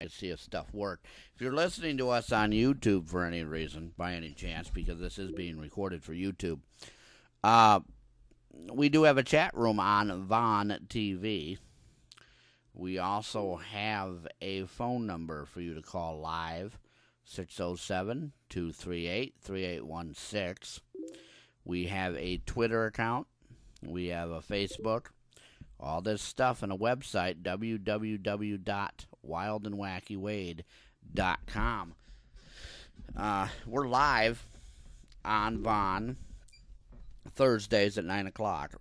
see if stuff worked. If you're listening to us on YouTube for any reason, by any chance, because this is being recorded for YouTube, uh, we do have a chat room on Vaughn TV. We also have a phone number for you to call live, 607 238 3816. We have a Twitter account. We have a Facebook. All this stuff and a website, www.wildandwackywade.com. We're live on Vaughn Thursdays at 9 o'clock.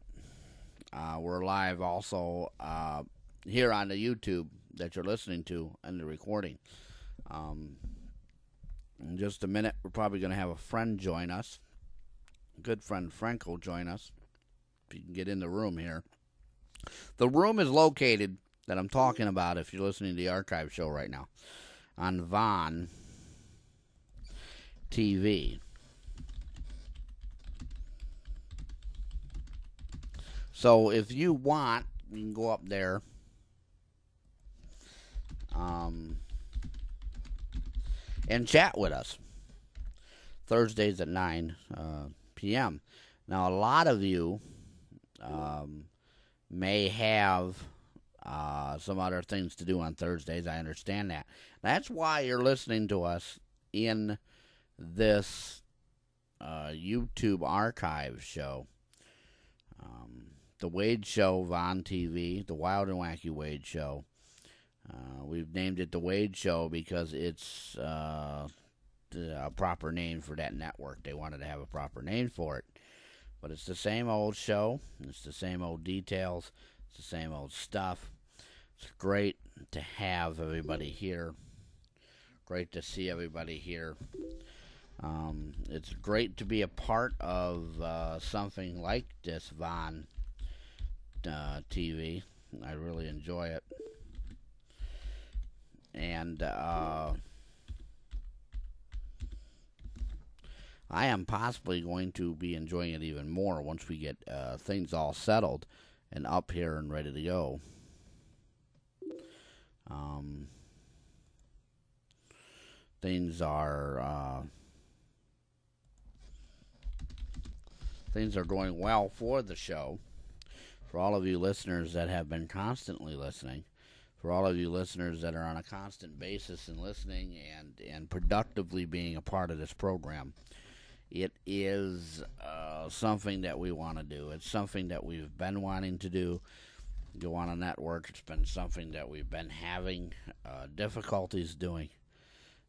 We're live also here on the YouTube that you're listening to and the recording. In just a minute, we're probably going to have a friend join us. A good friend Frank will join us. If you can get in the room here. The room is located that I'm talking about, if you're listening to the archive show right now, on Vaughn TV. So if you want, you can go up there and chat with us. Thursdays at 9 p.m. Now, a lot of you may have some other things to do on Thursdays. I understand that. That's why you're listening to us in this YouTube archive show. The Wade Show, Vaughn TV, the Wild and Wacky Wade Show. We've named it the Wade Show because it's a proper name for that network. They wanted to have a proper name for it. But it's the same old show. It's the same old details. It's the same old stuff. It's great to have everybody here. Great to see everybody here. It's great to be a part of something like this Vaughn TV. I really enjoy it. And I am possibly going to be enjoying it even more once we get things all settled and up here and ready to go. Things are going well for the show. For all of you listeners that have been constantly listening, for all of you listeners that are on a constant basis and listening and productively being a part of this program. It is something that we want to do. It's something that we've been wanting to do. Go on a network. It's been something that we've been having difficulties doing.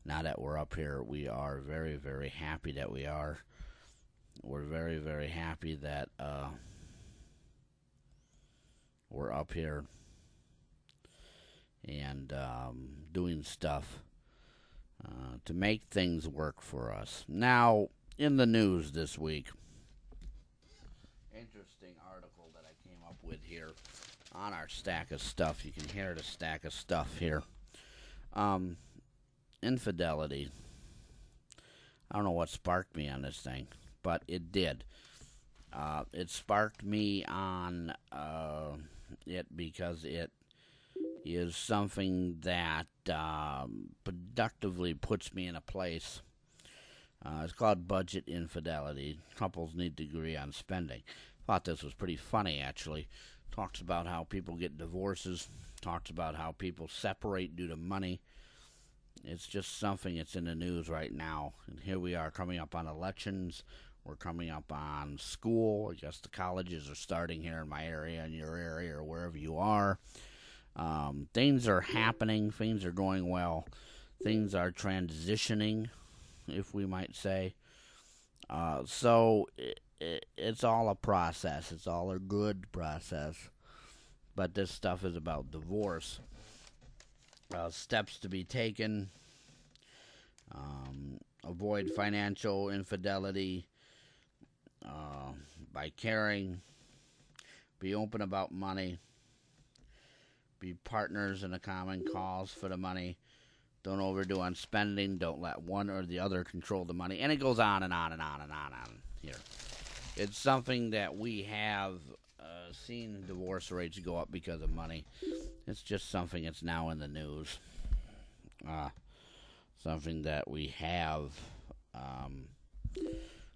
Now that we're up here, we are very, very happy that we are. We're very, very happy that we're up here and doing stuff to make things work for us. Now, in the news this week, interesting article that I came up with here on our stack of stuff. You can hear the stack of stuff here. Infidelity. I don't know what sparked me on this thing, but it did. It sparked me on it because it is something that productively puts me in a place. It's called budget infidelity. Couples need to agree on spending. Thought this was pretty funny, actually. Talks about how people get divorces. Talks about how people separate due to money. It's just something that's in the news right now. And here we are coming up on elections. We're coming up on school. I guess the colleges are starting here in my area, in your area, or wherever you are. Things are happening. Things are going well. Things are transitioning, if we might say. So it's all a process. It's all a good process. But this stuff is about divorce. Steps to be taken. Avoid financial infidelity by caring. Be open about money. Be partners in a common cause for the money. Don't overdo on spending. Don't let one or the other control the money. And it goes on and on and on and on here. It's something that we have seen divorce rates go up because of money. It's just something that's now in the news. something that we have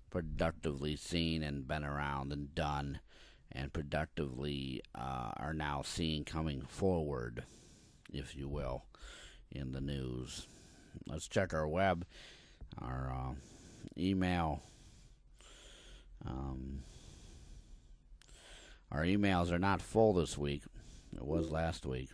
productively seen and been around and done, and productively are now seeing coming forward, if you will, in the news. Let's check our web, our email. Our emails are not full this week. It was last week.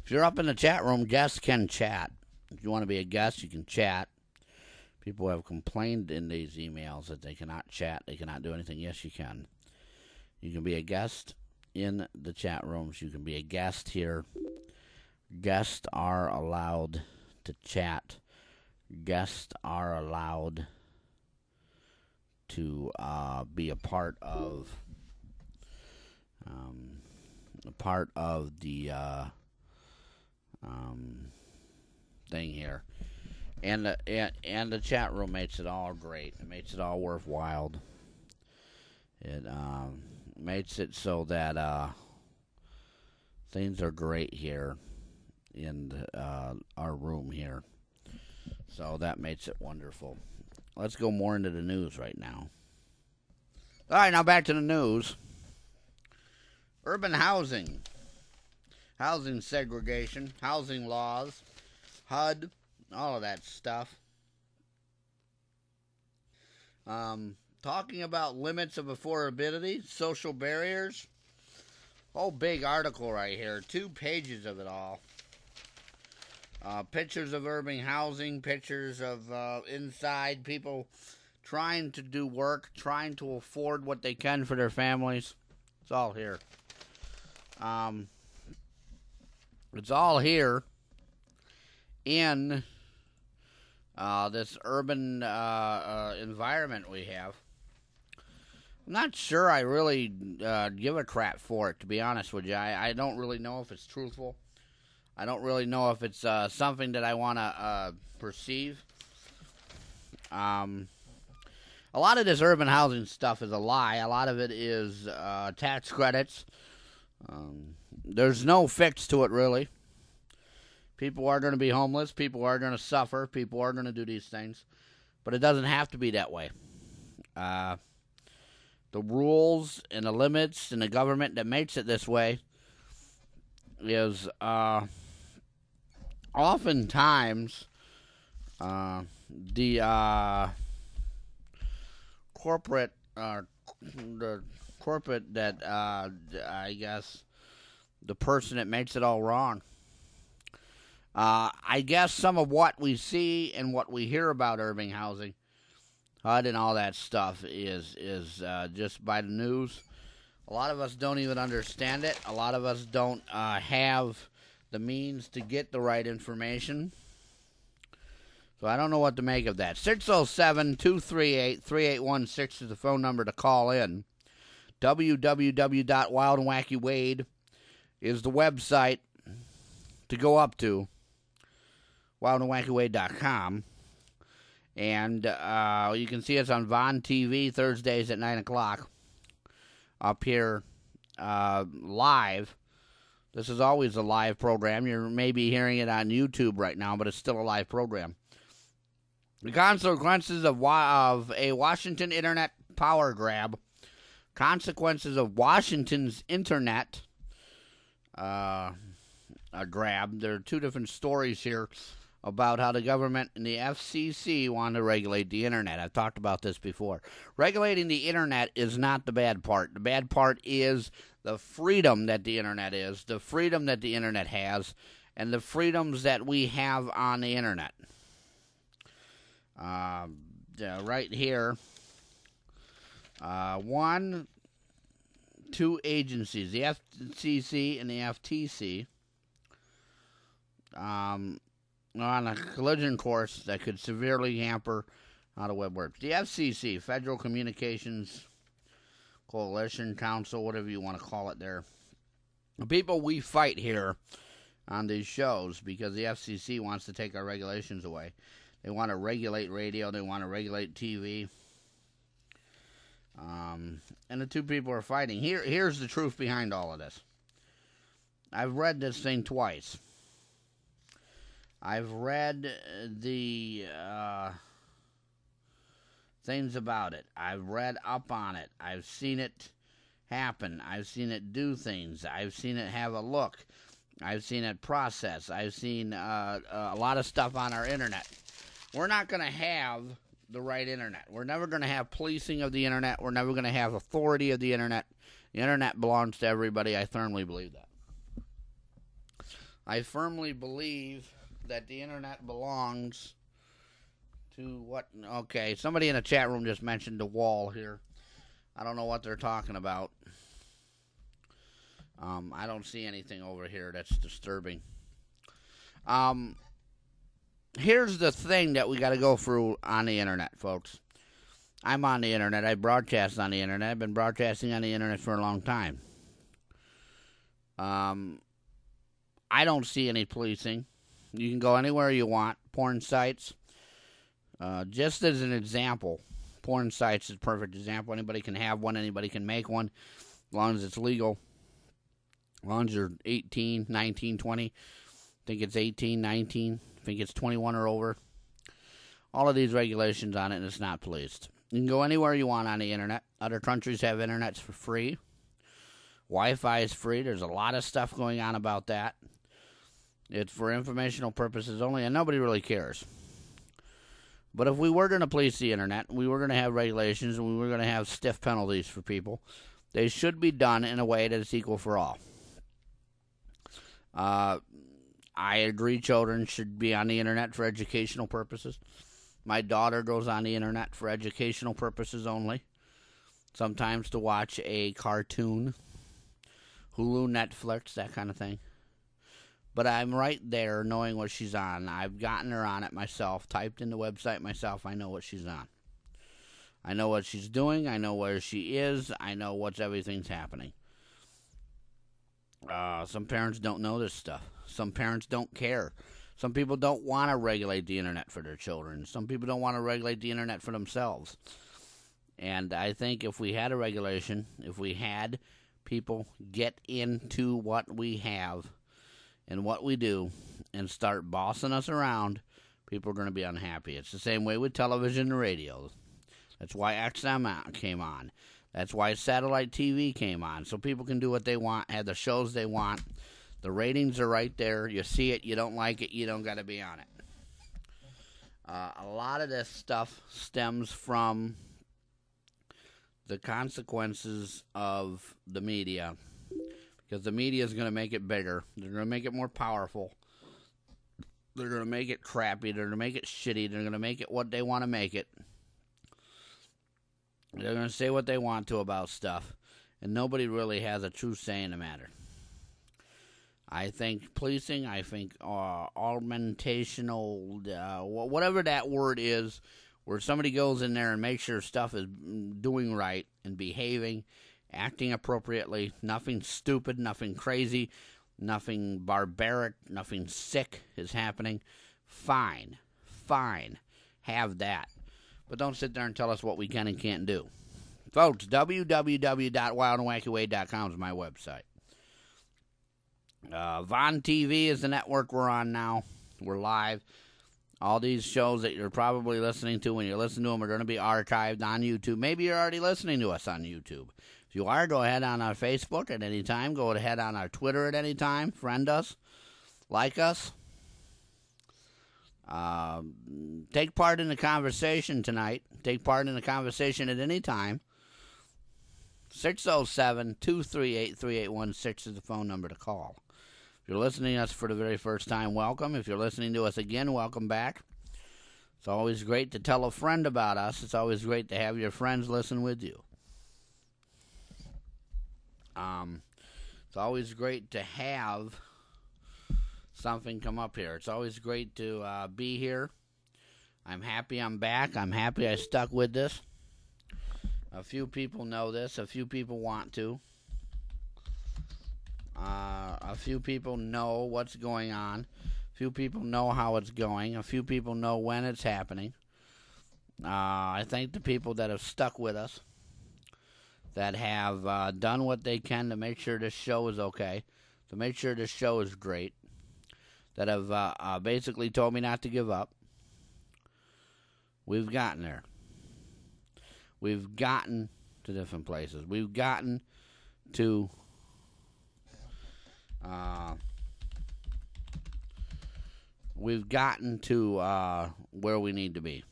If you're up in the chat room, guests can chat. If you want to be a guest, you can chat. People have complained in these emails that they cannot chat, they cannot do anything. Yes, you can. You can be a guest in the chat rooms. You can be a guest here. Guests are allowed to chat. Guests are allowed to be a part of the thing here, and the chat room makes it all great. It makes it all worthwhile. It makes it so that things are great here in our room here. So that makes it wonderful. Let's go more into the news right now. All right, now back to the news. Urban housing. Housing segregation, housing laws, HUD, all of that stuff. Talking about limits of affordability, social barriers. Whole big article right here, 2 pages of it all. Pictures of urban housing, pictures of inside people trying to do work, trying to afford what they can for their families. It's all here. It's all here in this urban environment we have. I'm not sure I really give a crap for it, to be honest with you. I don't really know if it's truthful. I don't really know if it's something that I want to perceive. A lot of this urban housing stuff is a lie. A lot of it is tax credits. There's no fix to it, really. People are going to be homeless. People are going to suffer. People are going to do these things. But it doesn't have to be that way. The rules and the limits and the government that makes it this way is oftentimes the corporate that I guess the person that makes it all wrong. I guess some of what we see and what we hear about urban housing, HUD and all that stuff is just by the news. A lot of us don't even understand it. A lot of us don't have the means to get the right information. So I don't know what to make of that. 607-238-3816 is the phone number to call in. www.wildandwackywade is the website to go up to. wildandwackywade.com. And you can see us on Vaughn TV Thursdays at 9 o'clock. Up here live. This is always a live program. You may be hearing it on YouTube right now, but it's still a live program. The consequences of a Washington internet power grab. Consequences of Washington's internet grab. There are 2 different stories here about how the government and the FCC want to regulate the internet. I've talked about this before. Regulating the internet is not the bad part. The bad part is the freedom that the internet is, the freedom that the internet has, and the freedoms that we have on the internet. Right here, 2 agencies, the FCC and the FTC, on a collision course that could severely hamper how the web works. The FCC, Federal Communications Coalition Council, whatever you want to call it there. The people we fight here on these shows because the FCC wants to take our regulations away. They want to regulate radio. They want to regulate TV. And the two people are fighting. Here's the truth behind all of this. I've read this thing twice. I've read the things about it. I've read up on it. I've seen it happen. I've seen it do things. I've seen it have a look. I've seen it process. I've seen a lot of stuff on our internet. We're not going to have the right internet. We're never going to have policing of the internet. We're never going to have authority of the internet. The internet belongs to everybody. I firmly believe that. I firmly believe that the internet belongs to what? Okay, somebody in the chat room just mentioned the wall here. I don't know what they're talking about. I don't see anything over here that's disturbing. Here's the thing that we got to go through on the internet, folks. I'm on the internet. I broadcast on the internet. I've been broadcasting on the internet for a long time. I don't see any policing. You can go anywhere you want. Porn sites. Just as an example, porn sites is a perfect example. Anybody can have one. Anybody can make one, as long as it's legal. As long as you're 18, 19, 20. I think it's 18, 19. I think it's 21 or over. All of these regulations on it, and it's not policed. You can go anywhere you want on the internet. Other countries have internets for free. Wi-Fi is free. There's a lot of stuff going on about that. It's for informational purposes only, and nobody really cares. But if we were going to police the internet, we were going to have regulations, and we were going to have stiff penalties for people, they should be done in a way that is equal for all. I agree children should be on the internet for educational purposes. My daughter goes on the internet for educational purposes only. Sometimes to watch a cartoon, Hulu, Netflix, that kind of thing. But I'm right there knowing what she's on. I've gotten her on it myself, typed in the website myself. I know what she's on. I know what she's doing. I know where she is. I know what's everything's happening. Some parents don't know this stuff. Some parents don't care. Some people don't want to regulate the internet for their children. Some people don't want to regulate the internet for themselves. And I think if we had a regulation, if we had people get into what we have and what we do and start bossing us around, people are going to be unhappy. It's the same way with television and radio. That's why XM came on. That's why satellite TV came on, so people can do what they want, have the shows they want. The ratings are right there. You see it, you don't like it, you don't got to be on it. A lot of this stuff stems from the consequences of the media, because the media is going to make it bigger. They're going to make it more powerful. They're going to make it crappy. They're going to make it shitty. They're going to make it what they want to make it. They're going to say what they want to about stuff, and nobody really has a true say in the matter. I think policing, I think augmentational, whatever that word is, where somebody goes in there and makes sure stuff is doing right and behaving, acting appropriately, nothing stupid, nothing crazy, nothing barbaric, nothing sick is happening. Fine, have that. But don't sit there and tell us what we can and can't do. Folks, www.wildandwackyway.com is my website. Von TV is the network we're on now. We're live. All these shows that you're probably listening to, when you listen to them, are going to be archived on YouTube. Maybe you're already listening to us on YouTube. If you are, go ahead on our Facebook at any time. Go ahead on our Twitter at any time. Friend us. Like us. Take part in the conversation tonight. Take part in the conversation at any time. 607-238-3816 is the phone number to call. If you're listening to us for the very first time, welcome. If you're listening to us again, welcome back. It's always great to tell a friend about us. It's always great to have your friends listen with you. It's always great to have something come up here. It's always great to be here. I'm happy I'm back. I'm happy I stuck with this. A few people know this. A few people want to. A few people know what's going on. Few people know how it's going. A few people know when it's happening. I thank the people that have stuck with us, that have done what they can to make sure this show is okay, to make sure this show is great, that have basically told me not to give up. We've gotten there. We've gotten to different places. We've gotten to where we need to be.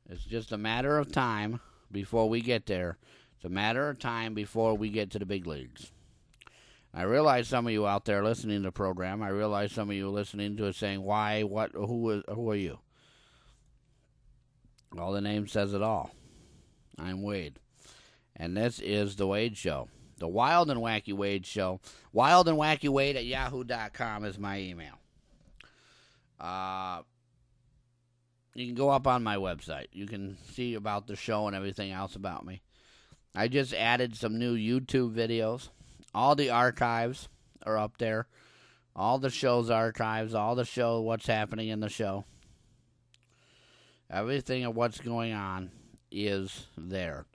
It's just a matter of time before we get there. It's a matter of time before we get to the big leagues. I realize some of you out there listening to the program, I realize some of you listening to it saying, why, what, who are you? Well, the name says it all. I'm Wade. And this is The Wade Show. The Wild and Wacky Wade Show. Wild and Wacky Wade at yahoo.com is my email. You can go up on my website. You can see about the show and everything else about me. I just added some new YouTube videos. All the archives are up there. All the show's archives, all the show, what's happening in the show. Everything of what's going on is there.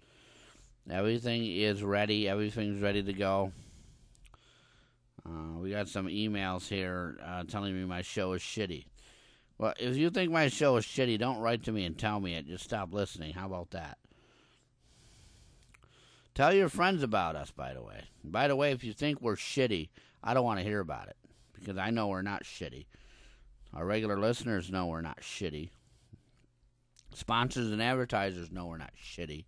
Everything is ready. Everything's ready to go. We got some emails here telling me my show is shitty. Well, if you think my show is shitty, don't write to me and tell me it. Just stop listening. How about that? Tell your friends about us, by the way. By the way, if you think we're shitty, I don't want to hear about it, because I know we're not shitty. Our regular listeners know we're not shitty. Sponsors and advertisers know we're not shitty.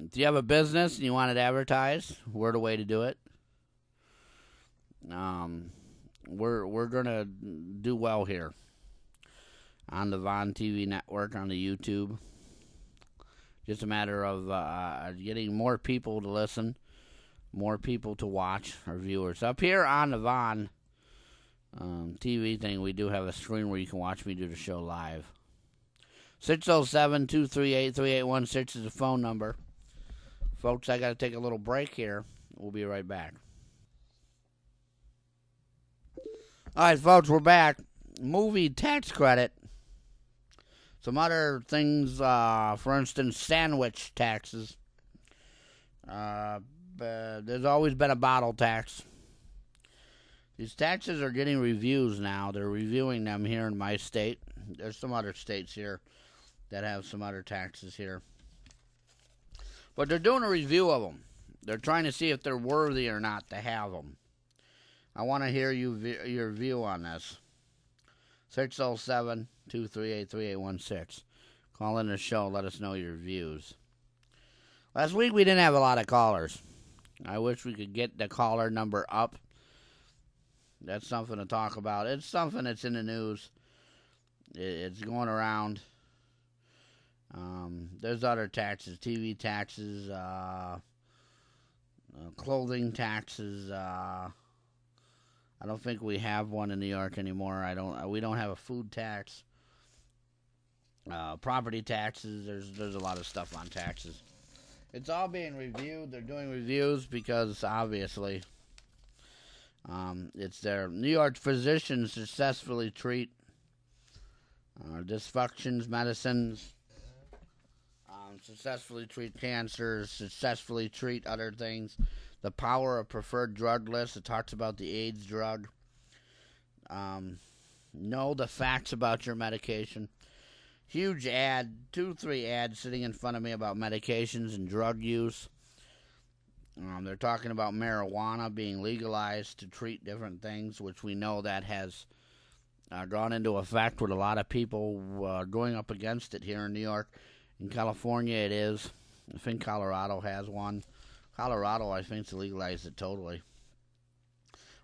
If you have a business and you want it advertised, we're the way to do it. We're gonna do well here on the Vaughn TV network, on the YouTube. Just a matter of getting more people to listen, more people to watch, our viewers. Up here on the Vaughn TV thing, we do have a screen where you can watch me do the show live. 607-238-3816 is the phone number. Folks, I got to take a little break here. We'll be right back. All right, folks, we're back. Movie tax credit. Some other things, for instance, sandwich taxes. There's always been a bottle tax. These taxes are getting reviews now. They're reviewing them here in my state. There's some other states here that have some other taxes here. But they're doing a review of them. They're trying to see if they're worthy or not to have them. I want to hear your view on this. 607-238-3816. Call in the show. Let us know your views. Last week we didn't have a lot of callers. I wish we could get the caller number up. That's something to talk about. It's something that's in the news. It's going around. There's other taxes, TV taxes, clothing taxes. I don't think we have one in New York anymore. We don't have a food tax. Property taxes. There's a lot of stuff on taxes. It's all being reviewed. They're doing reviews because obviously it's their New York physicians successfully treat dysfunctions, medicines, successfully treat cancers, successfully treat other things. The power of preferred drug list. It talks about the AIDS drug. Know the facts about your medication. Huge ad, 2-3 ads sitting in front of me about medications and drug use. They're talking about marijuana being legalized to treat different things, which we know that has gone into effect with a lot of people going up against it here in New York. In California, it is. I think Colorado has one. Colorado, I think, has legalized it totally.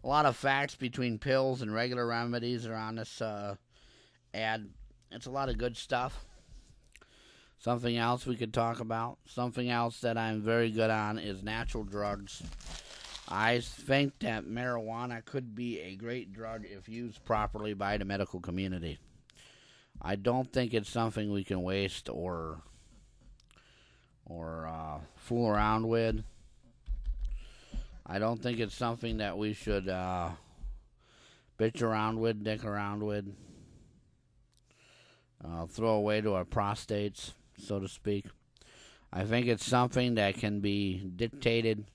A lot of facts between pills and regular remedies are on this ad. It's a lot of good stuff. Something else we could talk about. Something else that I'm very good on is natural drugs. I think that marijuana could be a great drug if used properly by the medical community. I don't think it's something we can waste or fool around with. I don't think it's something that we should bitch around with, dick around with, throw away to our prostates, so to speak. I think it's something that can be dictated.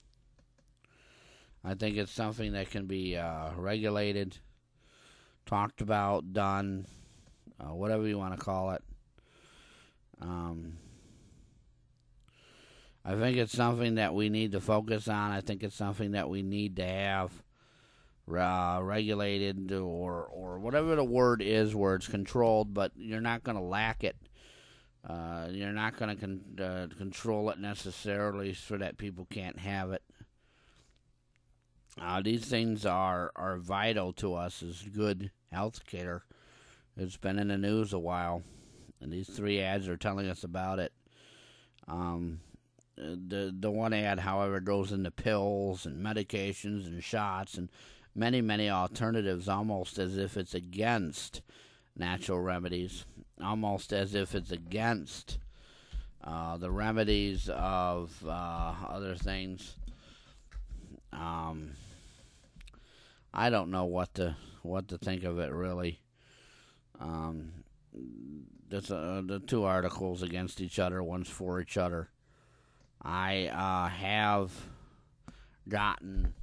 I think it's something that can be regulated, talked about, done, whatever you want to call it. I think it's something that we need to focus on. I think it's something that we need to have regulated, or whatever the word is, where it's controlled, but you're not going to lack it. You're not going to control it necessarily so that people can't have it. These things are vital to us as good health care. It's been in the news a while, and these 3 ads are telling us about it. The one ad, however, goes into pills and medications and shots and many, many alternatives, almost as if it's against natural remedies, almost as if it's against the remedies of other things. I don't know what to think of it, really. There's the 2 articles against each other, one's for each other. I have gotten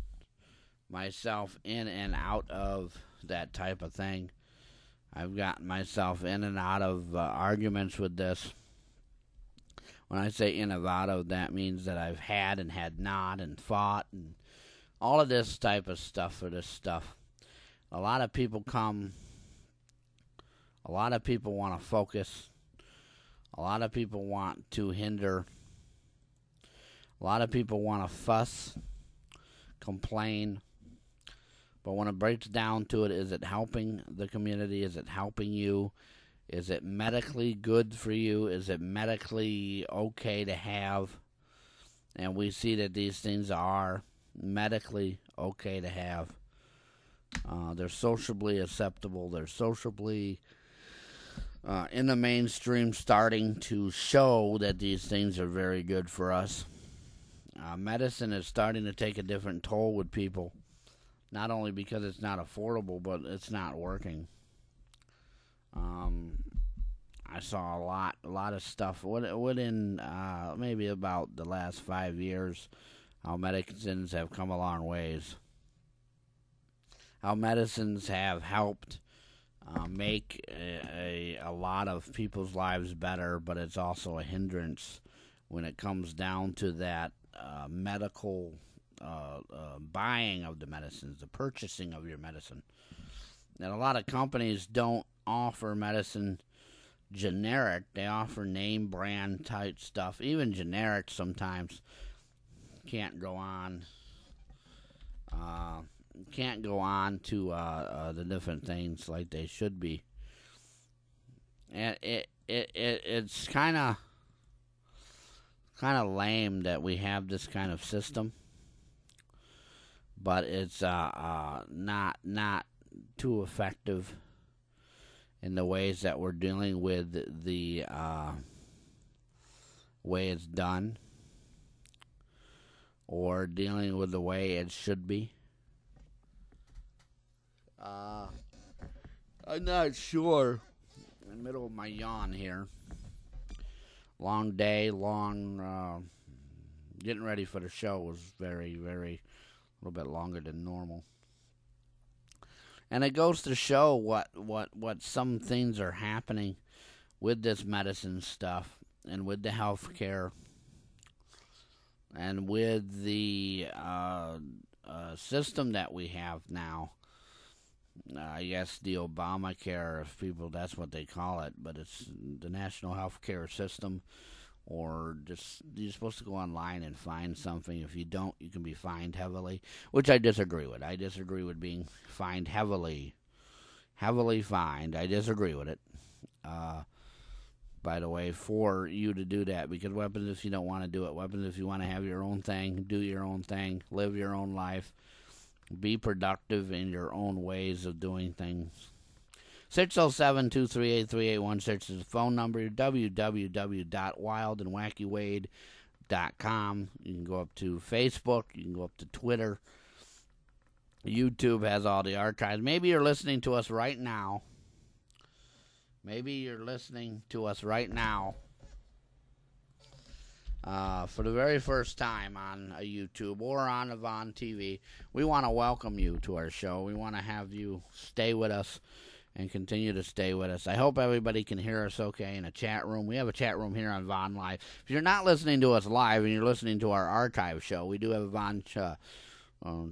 myself in and out of that type of thing. I've gotten myself in and out of arguments with this. When I say in and out of, that means that I've had and had not, and fought, and all of this type of stuff for this stuff. A lot of people want to focus. A lot of people want to hinder. A lot of people want to fuss, complain. But when it breaks down to it, is it helping the community? Is it helping you? Is it medically good for you? Is it medically okay to have? And we see that these things are medically okay to have. They're sociably acceptable. They're sociably in the mainstream, starting to show that these things are very good for us. Medicine is starting to take a different toll with people, not only because it's not affordable, but it's not working. I saw a lot of stuff within maybe about the last 5 years, how medicines have come a long ways. How medicines have helped make a lot of people's lives better, but it's also a hindrance when it comes down to that medical buying of the medicines, the purchasing of your medicine. And a lot of companies don't offer medicine generic. They offer name brand type stuff. Even generic sometimes can't go on to the different things like they should be. And it's kind of lame that we have this kind of system, but it's not too effective in the ways that we're dealing with the way it's done, or dealing with the way it should be. I'm not sure. In the middle of my yawn here. Long day, getting ready for the show was very, very, a little bit longer than normal. And it goes to show what some things are happening with this medicine stuff, and with the health care, and with the system that we have now. I guess the Obamacare, if people, that's what they call it, but it's the National Health Care System, or just you're supposed to go online and find something. If you don't, you can be fined heavily, which I disagree with. I disagree with being fined heavily fined. I disagree with it. By the way, for you to do that, because what happens if you don't want to do it? What happens if you want to have your own thing, do your own thing, live your own life? Be productive in your own ways of doing things. 607-238-3816 is the phone number. www.wildandwackywade.com. You can go up to Facebook. You can go up to Twitter. YouTube has all the archives. Maybe you're listening to us right now. Maybe you're listening to us right now for the very first time on a YouTube or on Avon TV. We want to welcome you to our show. We want to have you stay with us and continue to stay with us. I hope everybody can hear us okay in a chat room. We have a chat room here on Von Live. If you're not listening to us live and you're listening to our archive show, we do have a Von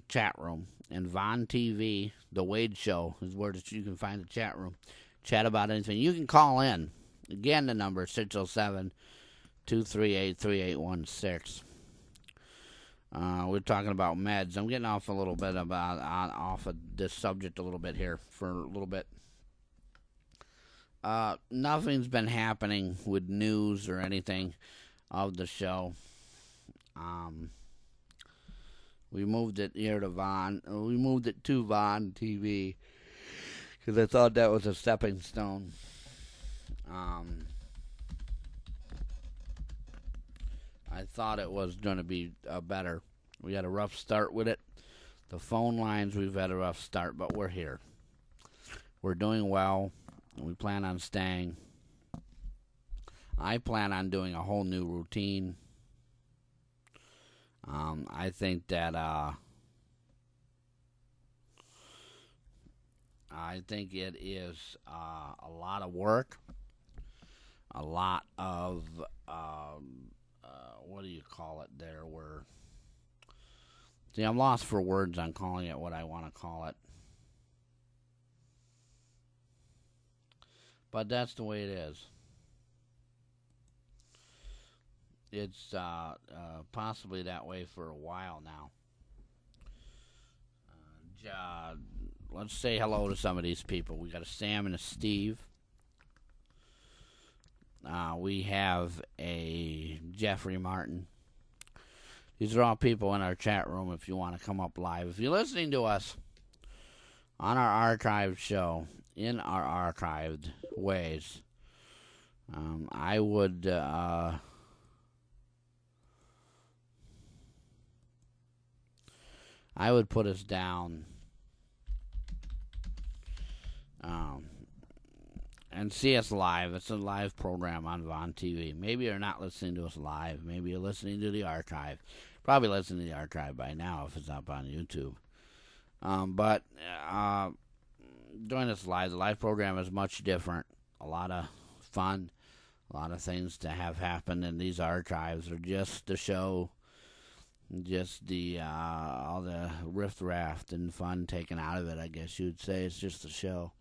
chat room. And Von TV, The Wade Show, is where you can find the chat room. Chat about anything. You can call in. Again, the number is 607-238-3816. We're talking about meds. I'm getting off a little bit off of this subject a little bit here for a little bit. Nothing's been happening with news or anything of the show. We moved it here to Von. We moved it to Von TV because I thought that was a stepping stone. I thought it was going to be better. We had a rough start with it. The phone lines, we've had a rough start, but we're here. We're doing well. We plan on staying. I plan on doing a whole new routine. I think that I think it is a lot of work, a lot of what do you call it there? See, I'm lost for words on calling it what I want to call it, but that's the way it is. It's possibly that way for a while now. Let's say hello to some of these people. We got a Sam and a Steve. We have a Jeffrey Martin. These are all people in our chat room if you want to come up live. If you're listening to us on our archived show, in our archived ways, I would... I would put us down and see us live. It's a live program on Von TV. Maybe you're not listening to us live. Maybe you're listening to the archive. Probably listening to the archive by now if it's up on YouTube. But doing this live, the live program is much different. A lot of fun, a lot of things to have happen, and these archives are just to show just the all the riff-raff and fun taken out of it, I guess you'd say. It's just a show.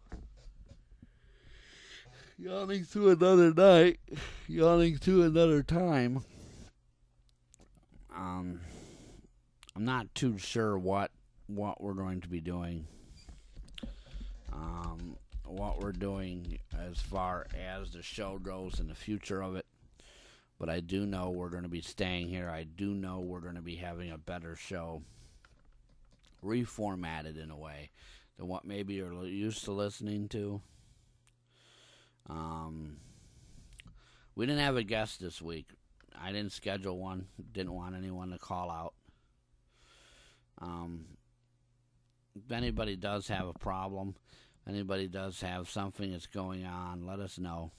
Yawning through another night, yawning through another time. I'm not too sure what we're going to be doing. What we're doing as far as the show goes and the future of it. But I do know we're going to be staying here. I do know we're going to be having a better show, reformatted in a way than what maybe you're used to listening to. We didn't have a guest this week. I didn't schedule one. Didn't want anyone to call out. If anybody does have a problem, anybody does have something that's going on, let us know.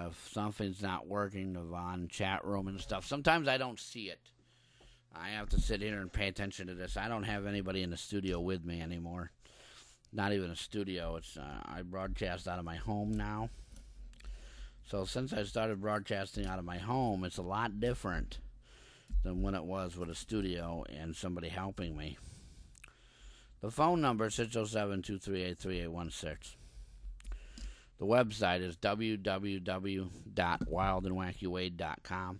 If something's not working, the Von chat room and stuff, sometimes I don't see it. I have to sit here and pay attention to this. I don't have anybody in the studio with me anymore. Not even a studio. It's I broadcast out of my home now. So since I started broadcasting out of my home, it's a lot different than when it was with a studio and somebody helping me. The phone number is 607-238-3816. The website is www.wildandwackywade.com.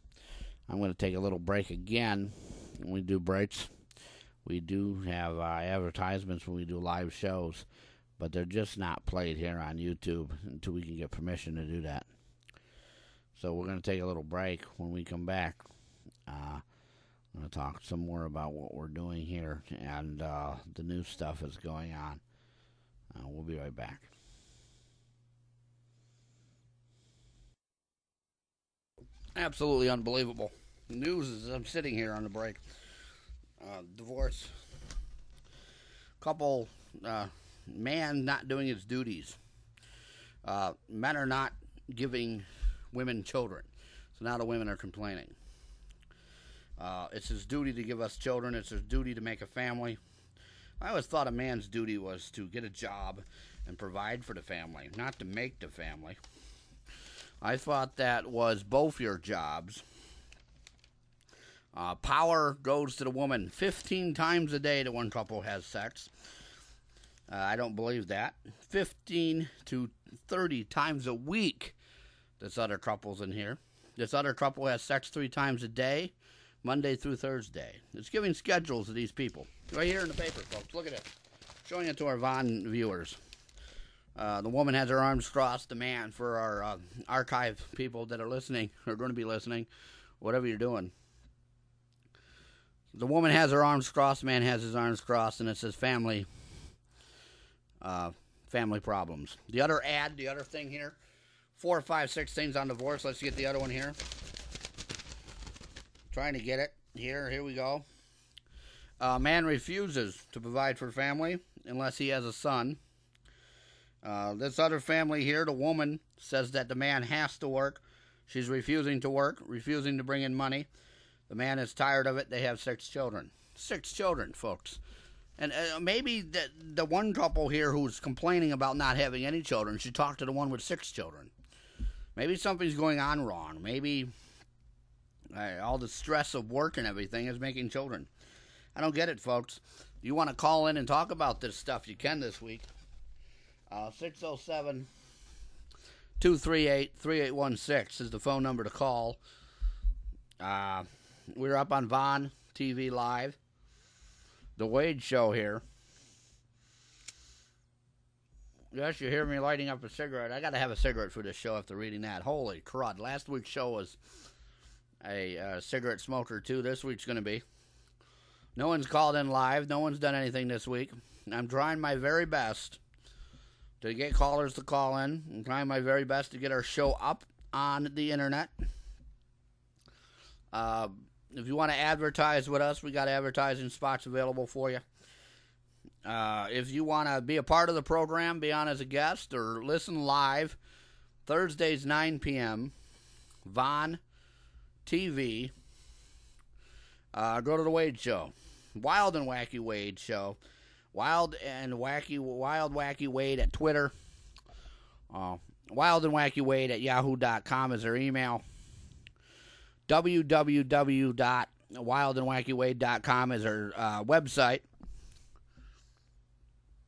I'm going to take a little break again. When we do breaks, we do have advertisements when we do live shows, but they're just not played here on YouTube until we can get permission to do that. So we're going to take a little break. When we come back, I'm going to talk some more about what we're doing here and the new stuff that's going on. We'll be right back. Absolutely unbelievable news as I'm sitting here on the break. Divorce Couple, man not doing his duties. Men are not giving women children. So now the women are complaining. It's his duty to give us children. It's his duty to make a family. I always thought a man's duty was to get a job and provide for the family, not to make the family. I thought that was both your jobs. Power goes to the woman 15 times a day that one couple has sex. I don't believe that. 15 to 30 times a week. This other couple's in here. This other couple has sex 3 times a day, Monday through Thursday. It's giving schedules to these people. Right here in the paper, folks. Look at it. Showing it to our Vaughn viewers. The woman has her arms crossed. The man, for our archive people that are listening, or going to be listening, whatever you're doing. The woman has her arms crossed. The man has his arms crossed, and it says family problems. The other ad, the other thing here, 4, 5, 6 things on divorce. Let's get the other one here. Trying to get it. Here we go. Man refuses to provide for family unless he has a son. This other family here, the woman says that the man has to work. She's refusing to work, refusing to bring in money. The man is tired of it. They have 6 children. 6 children, folks. And maybe the one couple here who's complaining about not having any children should talk to the one with 6 children. Maybe something's going on wrong. Maybe all the stress of work and everything is making children. I don't get it, folks. You want to call in and talk about this stuff, you can this week. 607-238-3816 is the phone number to call. We're up on Vaughn TV Live. The Wade Show here. Yes, you hear me lighting up a cigarette. I got to have a cigarette for this show after reading that. Holy crud. Last week's show was a cigarette smoker, too. This week's going to be. No one's called in live. No one's done anything this week. I'm trying my very best to get callers to call in. I'm trying my very best to get our show up on the internet. If you want to advertise with us, we got advertising spots available for you. If you want to be a part of the program, be on as a guest, or listen live, Thursdays 9 p.m., Vaughn TV. Go to the Wade Show. Wild and Wacky Wade Show. Wild Wacky Wade at Twitter. Wild and Wacky Wade at yahoo.com is their email. www.wildandwackywade.com is our website,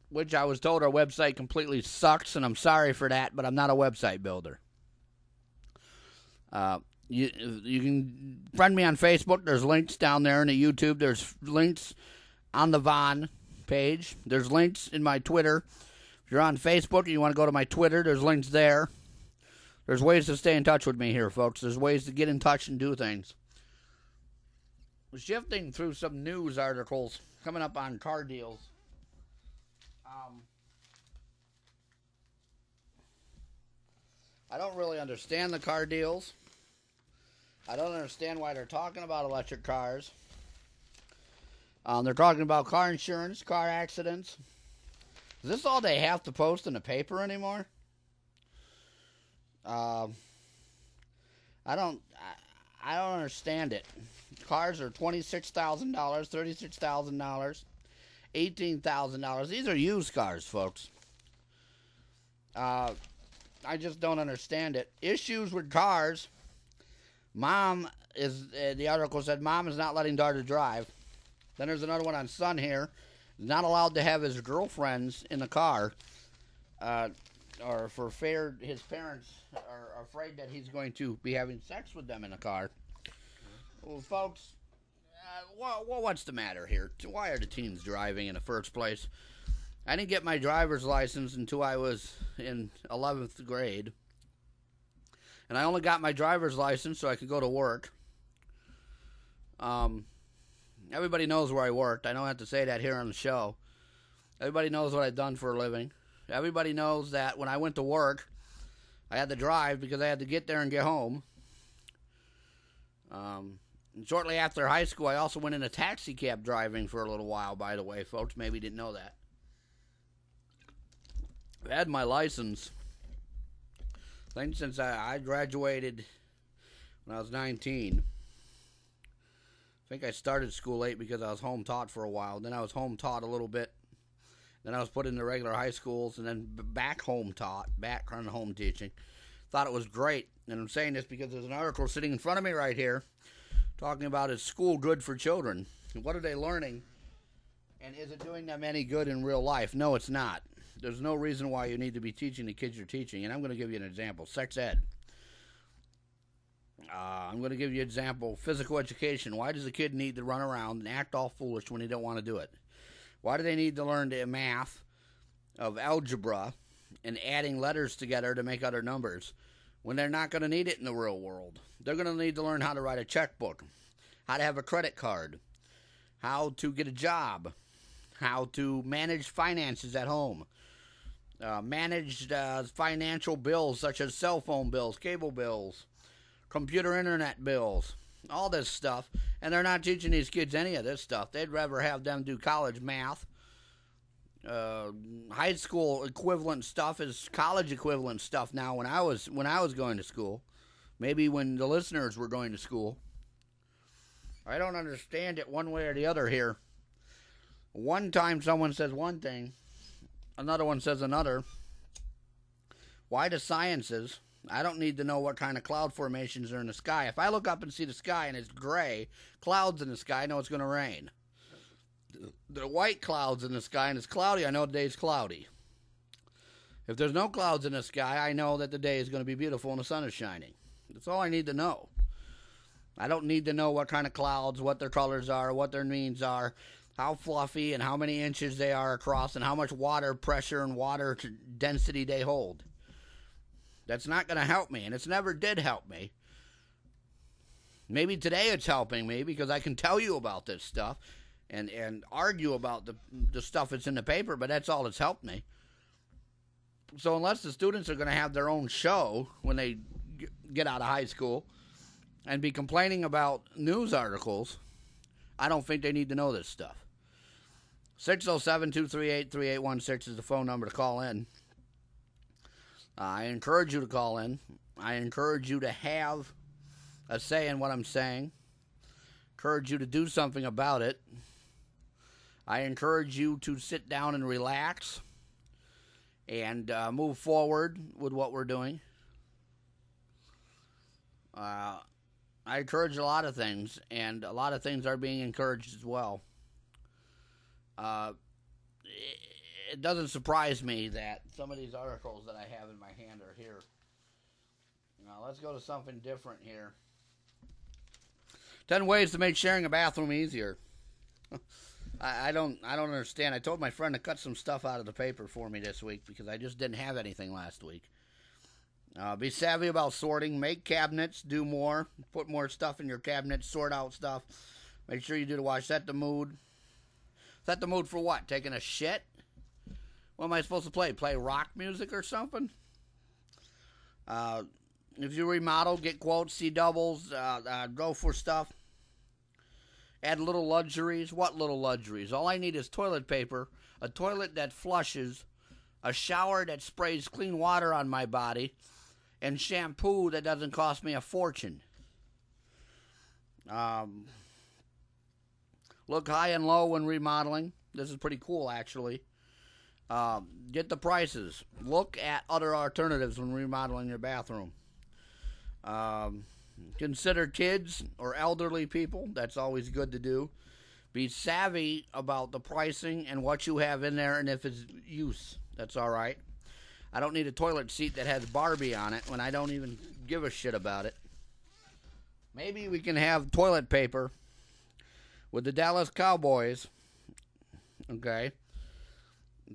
which I was told our website completely sucks, and I'm sorry for that, but I'm not a website builder. You can friend me on Facebook. There's links down there in the YouTube. There's links on the Vaughn page. There's links in my Twitter. If you're on Facebook and you want to go to my Twitter, there's links there. There's ways to stay in touch with me here, folks. There's ways to get in touch and do things. Shifting through some news articles coming up on car deals. I don't really understand the car deals. I don't understand why they're talking about electric cars. They're talking about car insurance, car accidents. Is this all they have to post in the paper anymore? I don't understand it. Cars are $26,000, $36,000, $18,000. These are used cars, folks. I just don't understand it. Issues with cars. The article said, Mom is not letting daughter drive. Then there's another one on son here. Not allowed to have his girlfriends in the car. Or for fear his parents are afraid that he's going to be having sex with them in the car. Well, folks, what's the matter here? Why are the teens driving in the first place? I didn't get my driver's license until I was in 11th grade. And I only got my driver's license so I could go to work. Everybody knows where I worked. I don't have to say that here on the show. Everybody knows what I've done for a living. Everybody knows that when I went to work, I had to drive because I had to get there and get home. And shortly after high school, I also went into taxi cab driving for a little while, by the way, folks. Maybe you didn't know that. I've had my license, I think, since I graduated when I was 19. I think I started school late because I was home taught for a while. Then I was home taught a little bit. Then I was put into regular high schools, and then back home taught, back on home teaching. Thought it was great. And I'm saying this because there's an article sitting in front of me right here talking about, is school good for children? What are they learning? And is it doing them any good in real life? No, it's not. There's no reason why you need to be teaching the kids you're teaching. And I'm going to give you an example. Sex ed. I'm going to give you an example. Physical education. Why does a kid need to run around and act all foolish when he don't want to do it? Why do they need to learn the math of algebra and adding letters together to make other numbers when they're not going to need it in the real world? They're going to need to learn how to write a checkbook, how to have a credit card, how to get a job, how to manage finances at home, manage financial bills such as cell phone bills, cable bills, computer internet bills, all this stuff. And they're not teaching these kids any of this stuff. They'd rather have them do college math. High school equivalent stuff is college equivalent stuff now. When I was going to school, maybe when the listeners were going to school, I don't understand it one way or the other here. One time someone says one thing, another one says another. Why the sciences? I don't need to know what kind of cloud formations are in the sky. If I look up and see the sky and it's gray, clouds in the sky, I know it's going to rain. The white clouds in the sky and it's cloudy, I know the day's cloudy. If there's no clouds in the sky, I know that the day is going to be beautiful and the sun is shining. That's all I need to know. I don't need to know what kind of clouds, what their colors are, what their means are, how fluffy and how many inches they are across, and how much water pressure and water density they hold. That's not going to help me, and it's never did help me. Maybe today it's helping me because I can tell you about this stuff and argue about the stuff that's in the paper, but that's all that's helped me. So unless the students are going to have their own show when they get out of high school and be complaining about news articles, I don't think they need to know this stuff. 607-238-3816 is the phone number to call in. I encourage you to call in. I encourage you to have a say in what I'm saying. Encourage you to do something about it. I encourage you to sit down and relax and move forward with what we're doing. I encourage a lot of things, and a lot of things are being encouraged as well. It doesn't surprise me that some of these articles that I have in my hand are here. Now, let's go to something different here. 10 ways to make sharing a bathroom easier. I don't understand. I told my friend to cut some stuff out of the paper for me this week because I just didn't have anything last week. Be savvy about sorting. Make cabinets. Do more. Put more stuff in your cabinets. Sort out stuff. Make sure you do the wash. Set the mood. Set the mood for what? Taking a shit? What am I supposed to play? Play rock music or something? If you remodel, get quotes, see doubles, go for stuff. Add little luxuries. What little luxuries? All I need is toilet paper, a toilet that flushes, a shower that sprays clean water on my body, and shampoo that doesn't cost me a fortune. Look high and low when remodeling. This is pretty cool, actually. Get the prices. Look at other alternatives when remodeling your bathroom. Consider kids or elderly people. That's always good to do. Be savvy about the pricing and what you have in there and if it's use. That's all right. I don't need a toilet seat that has Barbie on it when I don't even give a shit about it. Maybe we can have toilet paper with the Dallas Cowboys. Okay.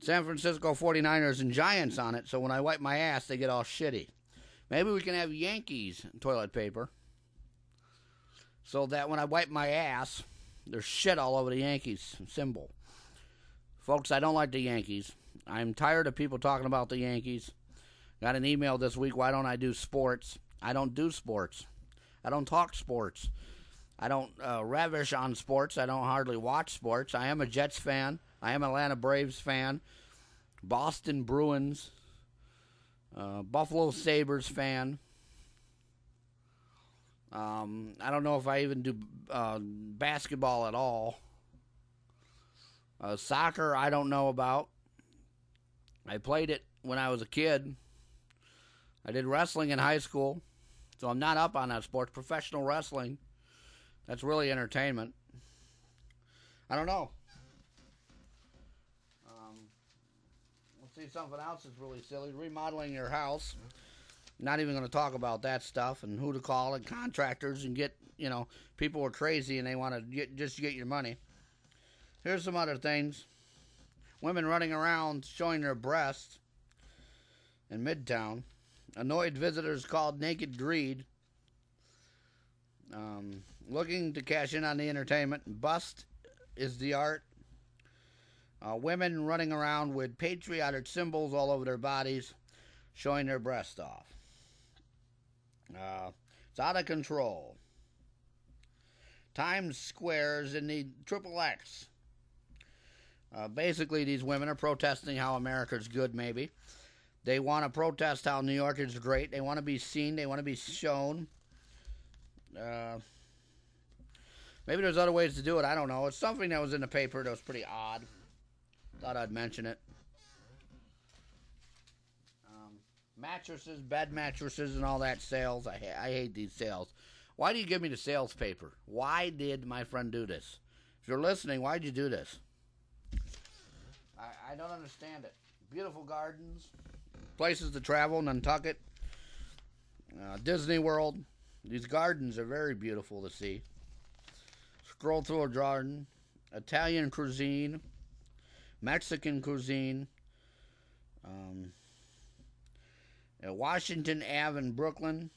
San Francisco 49ers and Giants on it, so when I wipe my ass, they get all shitty. Maybe we can have Yankees toilet paper so that when I wipe my ass, there's shit all over the Yankees symbol. Folks, I don't like the Yankees. I'm tired of people talking about the Yankees. Got an email this week, why don't I do sports? I don't do sports. I don't talk sports. I don't ravish on sports. I don't hardly watch sports. I am a Jets fan. I am an Atlanta Braves fan. Boston Bruins, Buffalo Sabres fan. I don't know if I even do basketball at all. Soccer, I don't know about. I played it when I was a kid. I did wrestling in high school, so I'm not up on that sport. Professional wrestling, that's really entertainment. I don't know. Let's see, something else that's really silly. Remodeling your house. Not even going to talk about that stuff and who to call and contractors and get, people are crazy and they want to just get your money. Here's some other things. Women running around showing their breasts in Midtown. Annoyed visitors called naked greed. Looking to cash in on the entertainment. Bust is the art. Women running around with patriotic symbols all over their bodies, showing their breasts off. It's out of control. Times Square's in the Triple X. Basically, these women are protesting how America's good, maybe. They want to protest how New York is great. They want to be seen. They want to be shown. Maybe there's other ways to do it. I don't know. It's something that was in the paper that was pretty odd. Thought I'd mention it. Mattresses, bed mattresses, and all that sales. I hate these sales. Why do you give me the sales paper? Why did my friend do this? If you're listening, why'd you do this? I don't understand it. Beautiful gardens, places to travel, Nantucket, Disney World. These gardens are very beautiful to see. Scroll through a garden. Italian cuisine, Mexican cuisine, Washington Ave in Brooklyn,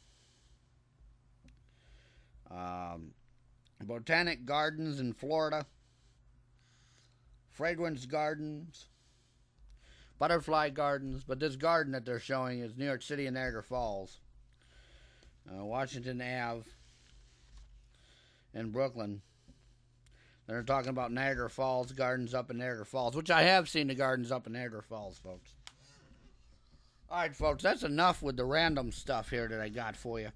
Botanic Gardens in Florida, Fragrance Gardens, Butterfly Gardens, but this garden that they're showing is New York City and Niagara Falls, Washington Ave in Brooklyn. They're talking about Niagara Falls, gardens up in Niagara Falls, which I have seen the gardens up in Niagara Falls, folks. All right, folks, that's enough with the random stuff here that I got for you.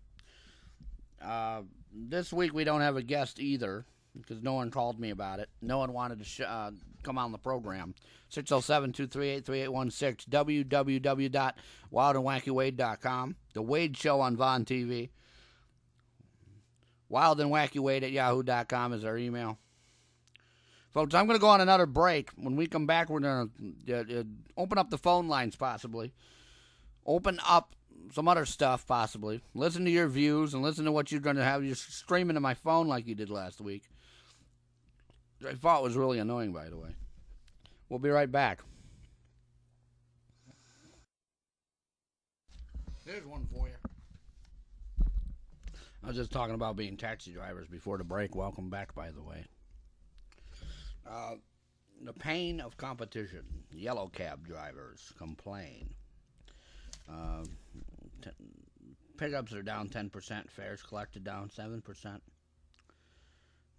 This week we don't have a guest either because no one called me about it. No one wanted to come on the program. 607-238-3816, www.wildandwackywade.com. The Wade Show on Vaughn TV. wildandwackywade@yahoo.com is our email. Folks, I'm going to go on another break. When we come back, we're going to open up the phone lines, possibly. Open up some other stuff, possibly. Listen to your views and listen to what you're going to have. You're streaming to my phone like you did last week. I thought it was really annoying, by the way. We'll be right back. Here's one for you. I was just talking about being taxi drivers before the break. Welcome back, by the way. The pain of competition. Yellow cab drivers complain. Pickups are down 10%. Fares collected down 7%.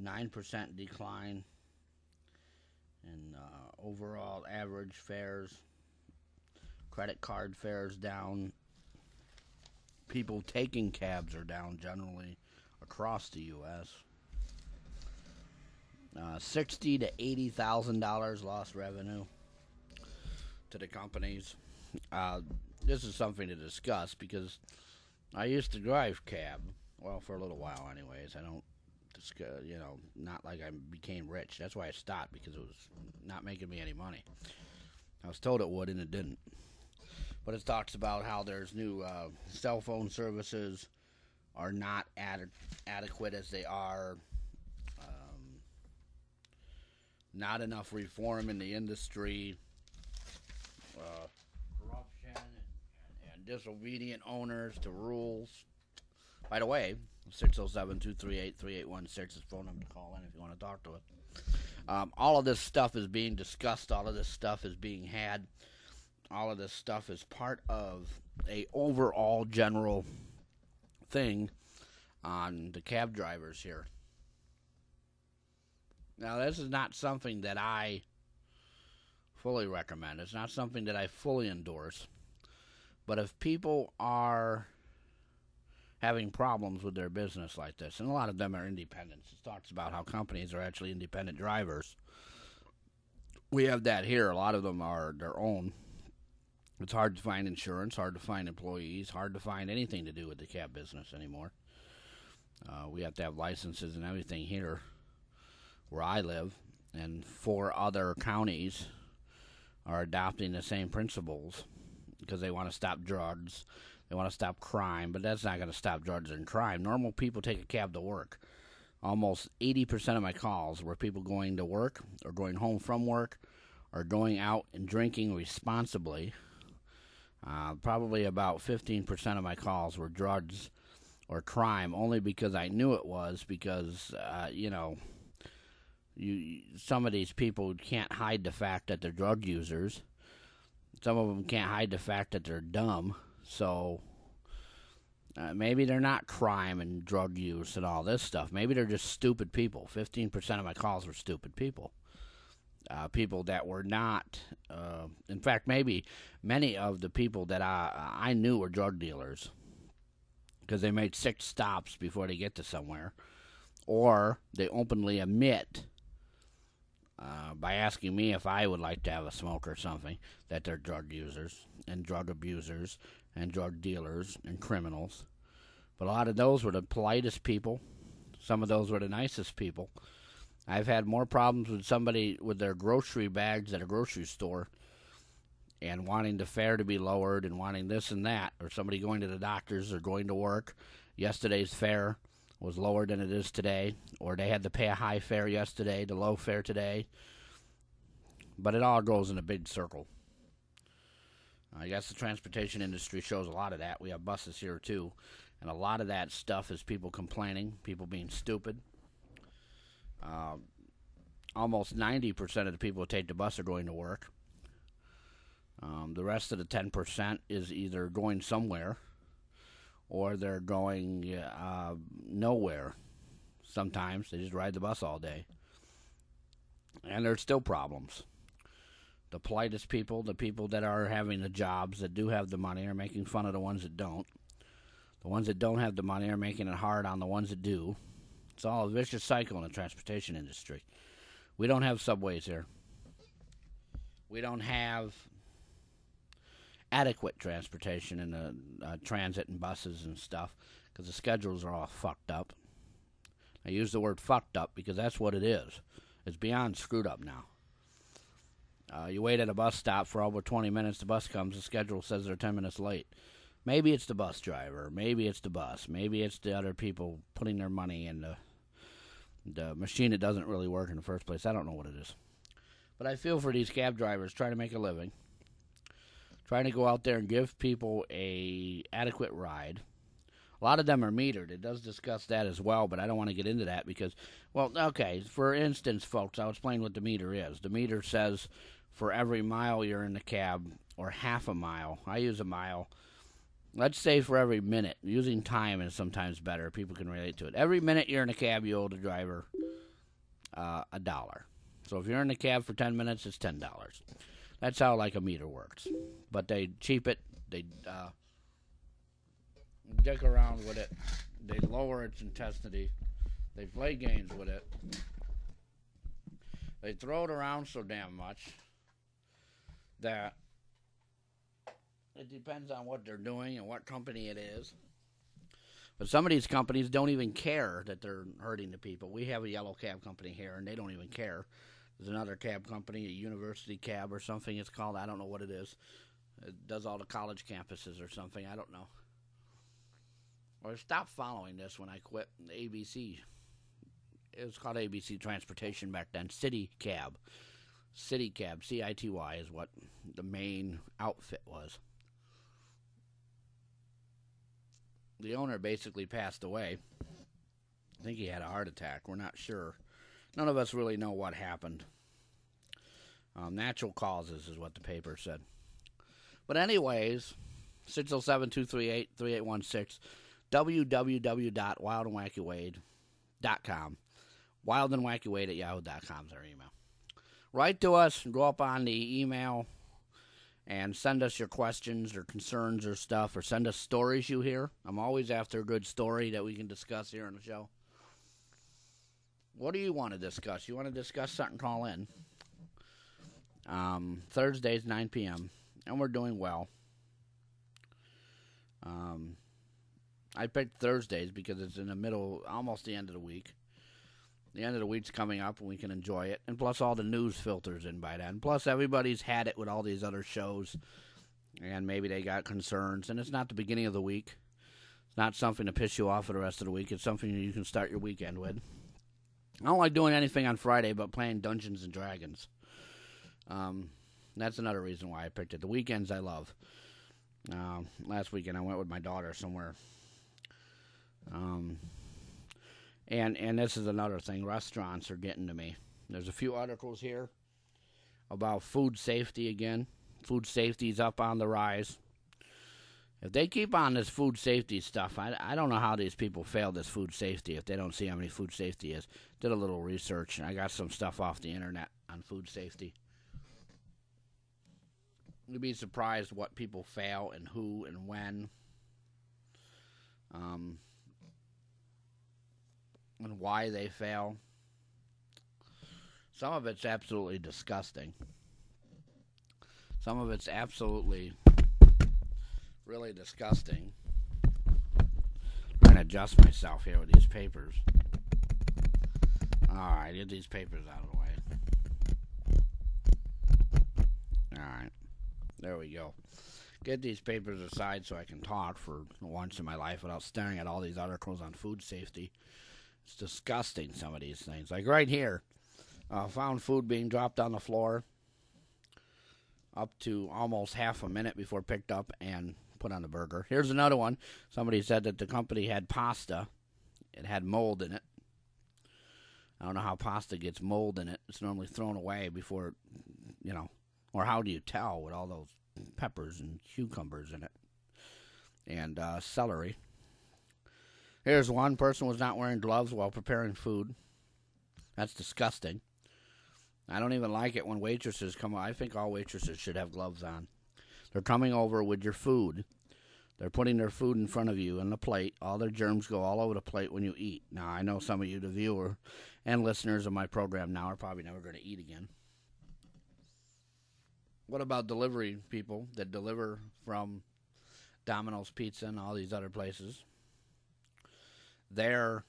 9% decline in overall average fares. Credit card fares down. People taking cabs are down generally across the U.S. $60,000 to $80,000 lost revenue to the companies. This is something to discuss because I used to drive cab. Well, for a little while, anyways. I don't discuss, not like I became rich. That's why I stopped, because it was not making me any money. I was told it would, and it didn't. But it talks about how there's new cell phone services are not adequate as they are. Not enough reform in the industry. Corruption and disobedient owners to rules. By the way, 607-238-3816 is the phone number to call in if you want to talk to it. All of this stuff is being discussed. All of this stuff is being had. All of this stuff is part of a overall general thing on the cab drivers here. Now, this is not something that I fully recommend. It's not something that I fully endorse. But if people are having problems with their business like this, and a lot of them are independents, it talks about how companies are actually independent drivers. We have that here. A lot of them are their own. It's hard to find insurance, hard to find employees, hard to find anything to do with the cab business anymore. We have to have licenses and everything here where I live, and 4 other counties are adopting the same principles because they want to stop drugs, they want to stop crime, but that's not going to stop drugs and crime. Normal people take a cab to work. Almost 80% of my calls were people going to work or going home from work or going out and drinking responsibly. Probably about 15% of my calls were drugs or crime, only because I knew it was, because, some of these people can't hide the fact that they're drug users. Some of them can't hide the fact that they're dumb. So maybe they're not crime and drug use and all this stuff. Maybe they're just stupid people. 15% of my calls were stupid people. People that were not, in fact, maybe many of the people that I knew were drug dealers because they made 6 stops before they get to somewhere, or they openly admit by asking me if I would like to have a smoke or something that they're drug users and drug abusers and drug dealers and criminals. But a lot of those were the politest people. Some of those were the nicest people. I've had more problems with somebody with their grocery bags at a grocery store and wanting the fare to be lowered and wanting this and that, or somebody going to the doctors or going to work. Yesterday's fare was lower than it is today, or they had to pay a high fare yesterday, the low fare today. But it all goes in a big circle. I guess the transportation industry shows a lot of that. We have buses here too, and a lot of that stuff is people complaining, people being stupid. Almost 90% of the people who take the bus are going to work. The rest of the 10% is either going somewhere or they're going nowhere. Sometimes they just ride the bus all day. And there's still problems. The politest people, the people that are having the jobs, that do have the money, are making fun of the ones that don't. The ones that don't have the money are making it hard on the ones that do. It's all a vicious cycle in the transportation industry. We don't have subways here. We don't have adequate transportation in the transit and buses and stuff because the schedules are all fucked up. I use the word fucked up because that's what it is. It's beyond screwed up now. You wait at a bus stop for over 20 minutes, the bus comes, the schedule says they're 10 minutes late. Maybe it's the bus driver, maybe it's the bus, maybe it's the other people putting their money in the machine that doesn't really work in the first place. I don't know what it is. But I feel for these cab drivers trying to make a living, trying to go out there and give people a adequate ride. A lot of them are metered. It does discuss that as well, but I don't want to get into that because, well, okay, for instance, folks, I'll explain what the meter is. The meter says for every mile you're in the cab, or half a mile, I use a mile, let's say for every minute. Using time is sometimes better. People can relate to it. Every minute you're in a cab, you owe the driver $1. So if you're in the cab for 10 minutes, it's $10. That's how, like, a meter works. But they cheap it. They dick around with it. They lower its intensity. They play games with it. They throw it around so damn much that it depends on what they're doing and what company it is. But some of these companies don't even care that they're hurting the people. We have a yellow cab company here, and they don't even care. There's another cab company, a university cab or something it's called. I don't know what it is. It does all the college campuses or something. I don't know. Or I stopped following this when I quit ABC. It was called ABC Transportation back then. City Cab. City Cab, C-I-T-Y, is what the main outfit was. The owner basically passed away. I think he had a heart attack. We're not sure. None of us really know what happened. Natural causes is what the paper said. But anyways, 607-238-3816, www.wildandwackywade.com. Wildandwackywade@yahoo.com is our email. write to us and go up on the email and send us your questions or concerns or stuff, or send us stories you hear. I'm always after a good story that we can discuss here on the show. What do you want to discuss? You want to discuss something, call in. Thursdays, 9 p.m., and we're doing well. I picked Thursdays because it's in the middle, almost the end of the week. The end of the week's coming up, and we can enjoy it. And plus, all the news filters in by then. Plus, everybody's had it with all these other shows, and maybe they got concerns. And it's not the beginning of the week. It's not something to piss you off for the rest of the week. It's something you can start your weekend with. I don't like doing anything on Friday but playing Dungeons and Dragons. That's another reason why I picked it. The weekends I love. Last weekend I went with my daughter somewhere. And this is another thing. Restaurants are getting to me. There's a few articles here about food safety again. Food safety is up on the rise. If they keep on this food safety stuff, I don't know how these people fail this food safety if they don't see how many food safety is. Did a little research, and I got some stuff off the internet on food safety. You'd be surprised what people fail and who and when. And why they fail. Some of it's absolutely disgusting. Some of it's absolutely really disgusting. I'm trying to adjust myself here with these papers. Alright, get these papers out of the way. Alright, there we go. Get these papers aside so I can talk for once in my life without staring at all these articles on food safety. It's disgusting, some of these things. Like right here, found food being dropped on the floor up to almost half a minute before picked up and put on the burger. Here's another one. Somebody said that the company had pasta. It had mold in it. I don't know how pasta gets mold in it. It's normally thrown away before, or how do you tell with all those peppers and cucumbers in it and celery. Here's one person was not wearing gloves while preparing food. That's disgusting. I don't even like it when waitresses come. I think all waitresses should have gloves on. They're coming over with your food. They're putting their food in front of you on the plate. All their germs go all over the plate when you eat. Now, I know some of you, the viewer and listeners of my program now, are probably never going to eat again. What about delivery people that deliver from Domino's Pizza and all these other places? They're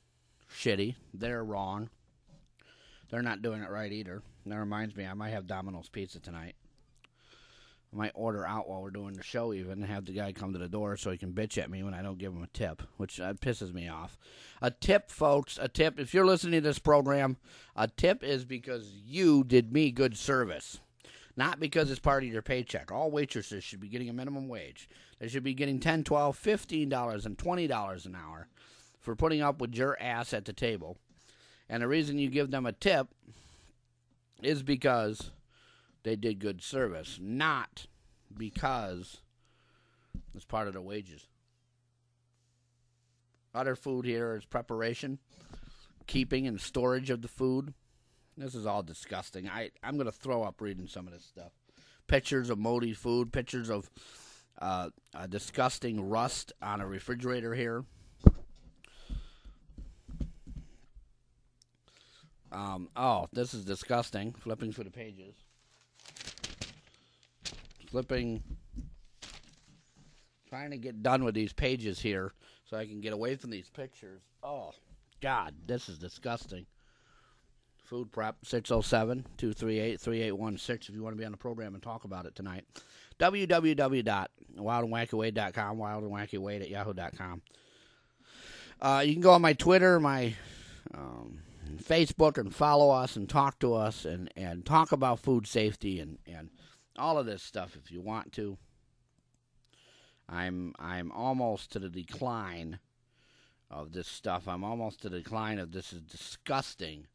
shitty. They're wrong. They're not doing it right either. That reminds me, I might have Domino's Pizza tonight. I might order out while we're doing the show even and have the guy come to the door so he can bitch at me when I don't give him a tip, which pisses me off. A tip, folks, a tip. If you're listening to this program, a tip is because you did me good service. Not because it's part of your paycheck. All waitresses should be getting a minimum wage. They should be getting $10, $12, $15, and $20 an hour for putting up with your ass at the table. And the reason you give them a tip is because they did good service, not because it's part of their wages. Other food here is preparation, keeping and storage of the food. This is all disgusting. I'm going to throw up reading some of this stuff. Pictures of moldy food, pictures of disgusting rust on a refrigerator here. This is disgusting. Flipping through the pages. Trying to get done with these pages here so I can get away from these pictures. Oh, God, this is disgusting. Food prep, 607-238-3816 if you want to be on the program and talk about it tonight. www.wildandwackywade.com, wildandwackywade@yahoo.com. You can go on my Twitter, my Facebook, and follow us and talk to us and talk about food safety and all of this stuff if you want to. I'm almost to the decline of this stuff. I'm almost to the decline of this is disgusting,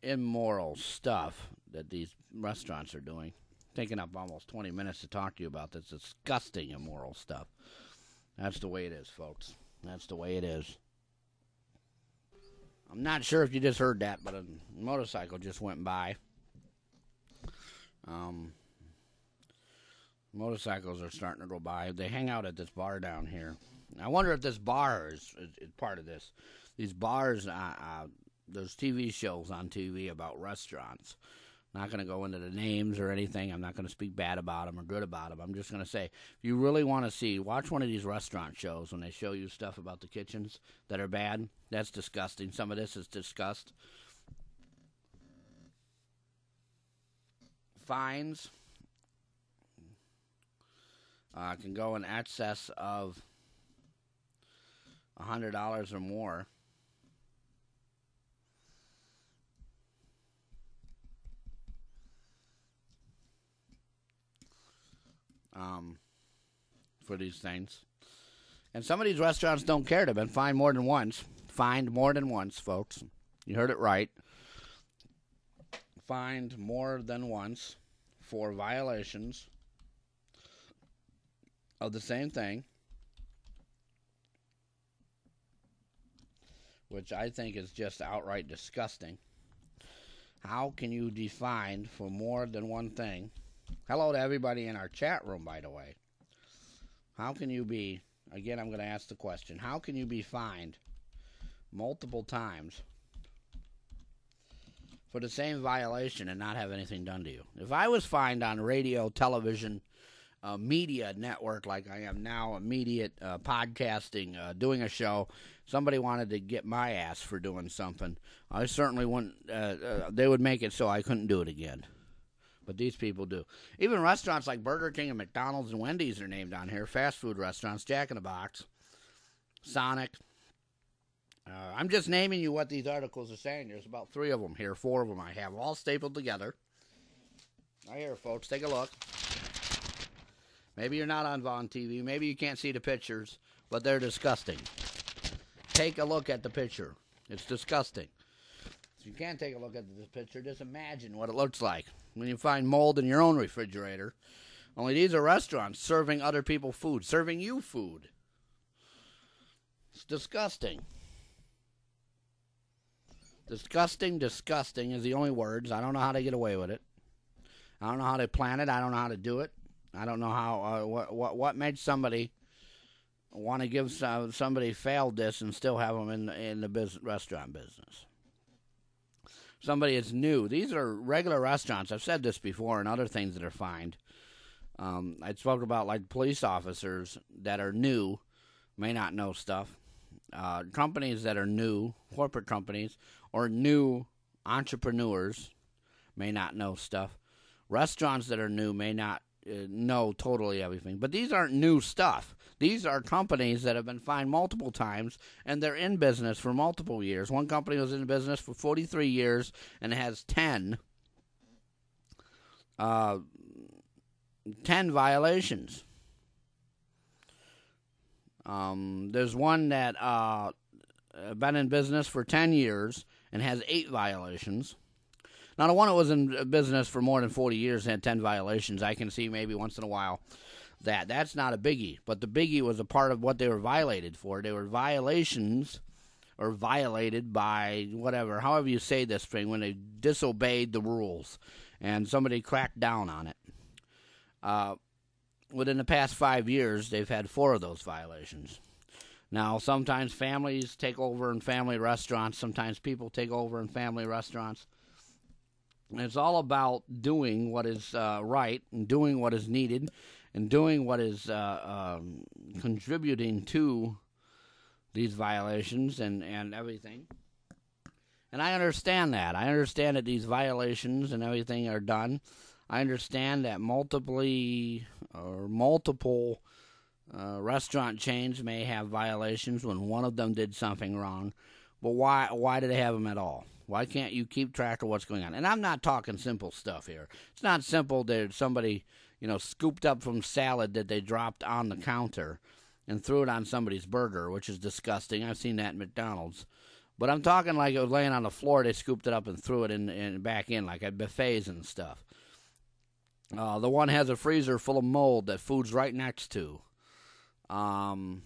immoral stuff that these restaurants are doing. Taking up almost 20 minutes to talk to you about this disgusting, immoral stuff. That's the way it is, folks. That's the way it is. I'm not sure if you just heard that, but a motorcycle just went by. Um, Motorcycles are starting to go by. They hang out at this bar down here. I wonder if this bar is part of this. These bars, there's TV shows on TV about restaurants. Not going to go into the names or anything. I'm not going to speak bad about them or good about them. I'm just going to say, if you really want to see, watch one of these restaurant shows when they show you stuff about the kitchens that are bad. That's disgusting. Some of this is disgust. Fines can go in excess of $100 or more. For these things. And some of these restaurants don't care. They've been fined more than once. Fined more than once, folks. You heard it right. Fined more than once for violations of the same thing, which I think is just outright disgusting. How can you be fined for more than one thing? Hello to everybody in our chat room, by the way. How can you be, again, I'm going to ask the question, how can you be fined multiple times for the same violation and not have anything done to you? If I was fined on radio, television, media network like I am now, immediate podcasting, doing a show, somebody wanted to get my ass for doing something, I certainly wouldn't, they would make it so I couldn't do it again. But these people do. Even restaurants like Burger King and McDonald's and Wendy's are named on here. Fast food restaurants, Jack in the Box, Sonic. I'm just naming you what these articles are saying. There's about 3 of them here, 4 of them I have, all stapled together. Right here, folks. Take a look. Maybe you're not on Vaughn TV. Maybe you can't see the pictures, but they're disgusting. Take a look at the picture. It's disgusting. If you can't take a look at this picture, just imagine what it looks like when you find mold in your own refrigerator. Only these are restaurants serving other people food, serving you food. It's disgusting. Disgusting is the only words. I don't know how they get away with it. I don't know how they plan it. I don't know how to do it. I don't know how, what made somebody want to give somebody failed this and still have them in the restaurant business. Somebody is new. These are regular restaurants. I've said this before and other things that are fined. I spoke about like police officers that are new may not know stuff. Companies that are new, corporate companies, or new entrepreneurs may not know stuff. Restaurants that are new may not know totally everything. But these aren't new stuff. These are companies that have been fined multiple times, and they're in business for multiple years. One company was in business for 43 years and has 10 violations. There's one that been in business for 10 years and has 8 violations. Now, the one that was in business for more than 40 years and had 10 violations, I can see maybe once in a while that's not a biggie. But the biggie was a part of what they were violated for. They were violations or violated by whatever, however you say this thing, when they disobeyed the rules and somebody cracked down on it. Within the past 5 years, they've had 4 of those violations. Now, sometimes families take over in family restaurants. Sometimes people take over in family restaurants. And it's all about doing what is right and doing what is needed and doing what is contributing to these violations and everything. And I understand that. I understand that these violations and everything are done. I understand that multiple restaurant chains may have violations when one of them did something wrong. But why do they have them at all? Why can't you keep track of what's going on? And I'm not talking simple stuff here. It's not simple that somebody, scooped up from salad that they dropped on the counter and threw it on somebody's burger, which is disgusting. I've seen that at McDonald's. But I'm talking like it was laying on the floor. They scooped it up and threw it in back in, like at buffets and stuff. The one has a freezer full of mold that food's right next to. And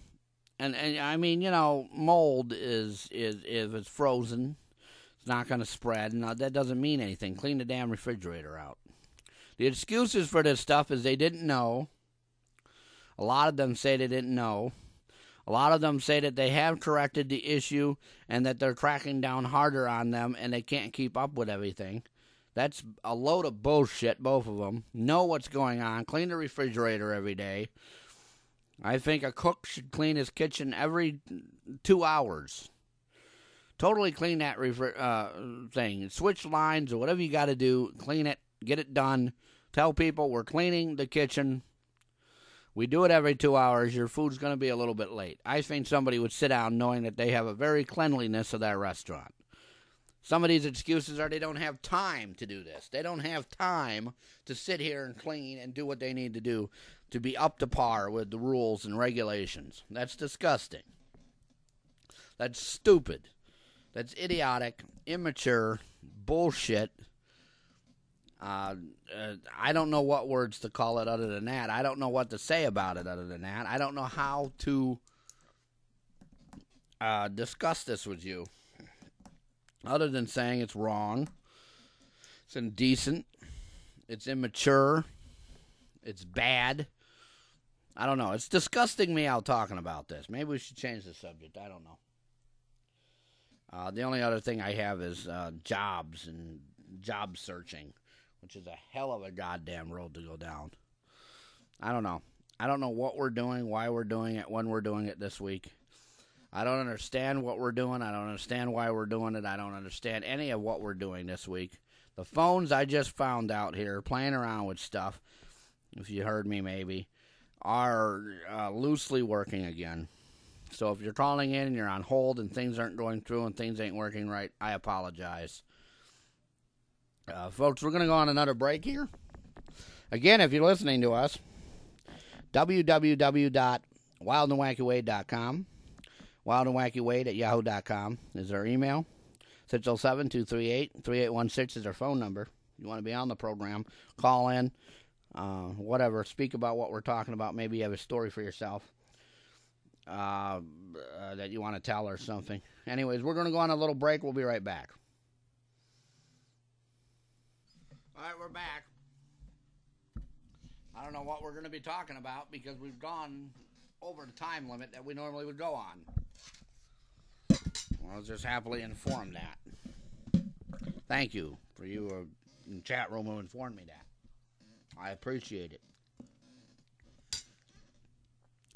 I mean, mold is if it's frozen, it's not going to spread. Now, that doesn't mean anything. Clean the damn refrigerator out. The excuses for this stuff is they didn't know. A lot of them say they didn't know. A lot of them say that they have corrected the issue and that they're cracking down harder on them and they can't keep up with everything. That's a load of bullshit, both of them. Know what's going on. Clean the refrigerator every day. I think a cook should clean his kitchen every 2 hours. Totally clean that thing. Switch lines or whatever you got to do. Clean it. Get it done. Tell people we're cleaning the kitchen. We do it every 2 hours. Your food's going to be a little bit late. I think somebody would sit down knowing that they have a very cleanliness of that restaurant. Some of these excuses are they don't have time to do this. They don't have time to sit here and clean and do what they need to do to be up to par with the rules and regulations. That's disgusting. That's stupid. That's idiotic, immature, bullshit. I don't know what words to call it other than that. I don't know what to say about it other than that. I don't know how to discuss this with you other than saying it's wrong, it's indecent, it's immature, it's bad. I don't know. It's disgusting me out talking about this. Maybe we should change the subject. I don't know. The only other thing I have is jobs and job searching, which is a hell of a goddamn road to go down. I don't know. I don't know what we're doing, why we're doing it, when we're doing it this week. I don't understand what we're doing. I don't understand why we're doing it. I don't understand any of what we're doing this week. The phones I just found out here, playing around with stuff, if you heard me maybe, are loosely working again. So if you're calling in and you're on hold and things aren't going through and things ain't working right, I apologize. Folks, we're going to go on another break here. Again, if you're listening to us, www.wildandwackywade.com. wildandwackywade@yahoo.com is our email. 607-238-3816 is our phone number. You want to be on the program, call in, whatever, speak about what we're talking about. Maybe you have a story for yourself that you want to tell or something. Anyways, we're going to go on a little break. We'll be right back. All right, we're back. I don't know what we're going to be talking about because we've gone over the time limit that we normally would go on. I was just happily informed that. Thank you for you in the chat room who informed me that. I appreciate it.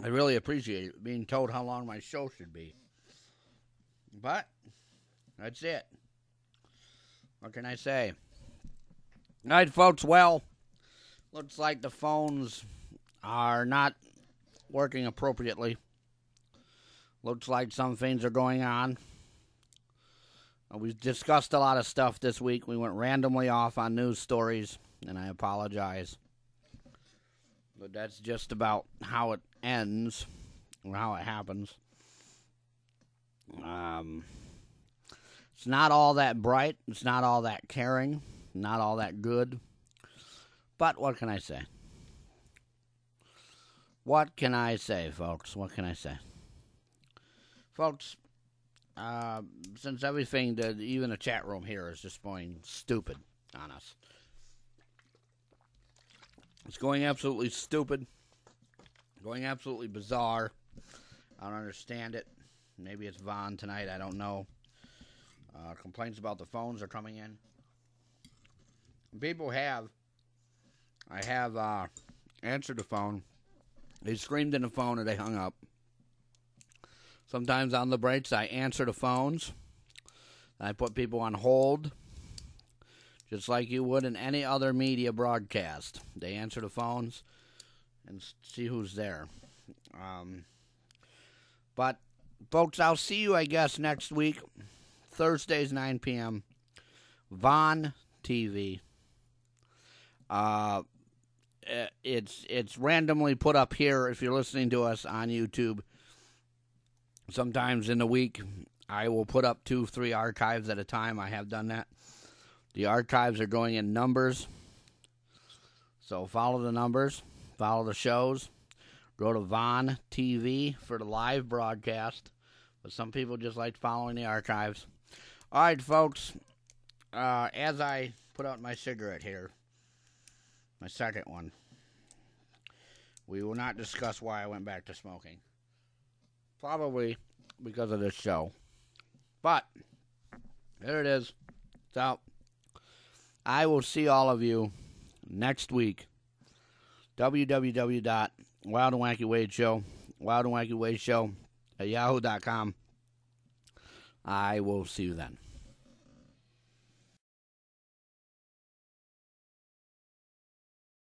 I really appreciate it, being told how long my show should be. But that's it. What can I say? All right, folks. Well, looks like the phones are not working appropriately. Looks like some things are going on. We've discussed a lot of stuff this week. We went randomly off on news stories, and I apologize. But that's just about how it ends, or how it happens. It's not all that bright. It's not all that caring. Not all that good. But what can I say? What can I say, folks? What can I say? Folks, since everything, even the chat room here is just going stupid on us. It's going absolutely stupid. Going absolutely bizarre. I don't understand it. Maybe it's Vaughn tonight. I don't know. Complaints about the phones are coming in. People have. I have answered the phone. They screamed in the phone and they hung up. Sometimes on the breaks, I answer the phones. I put people on hold, just like you would in any other media broadcast. They answer the phones and see who's there. But, folks, I'll see you, I guess, next week. Thursdays, 9 p.m. Vaughn TV. It's randomly put up here if you're listening to us on YouTube. Sometimes in the week, I will put up 2-3 archives at a time. I have done that. The archives are going in numbers. So follow the numbers. Follow the shows. Go to Vaughn TV for the live broadcast. But some people just like following the archives. All right, folks. As I put out my cigarette here, My second one. We will not discuss why I went back to smoking. Probably because of this show. But, there it is. It's out. I will see all of you next week. www.Wild and Wacky Wade Show. Wild and Wacky Wade Show at yahoo.com. I will see you then.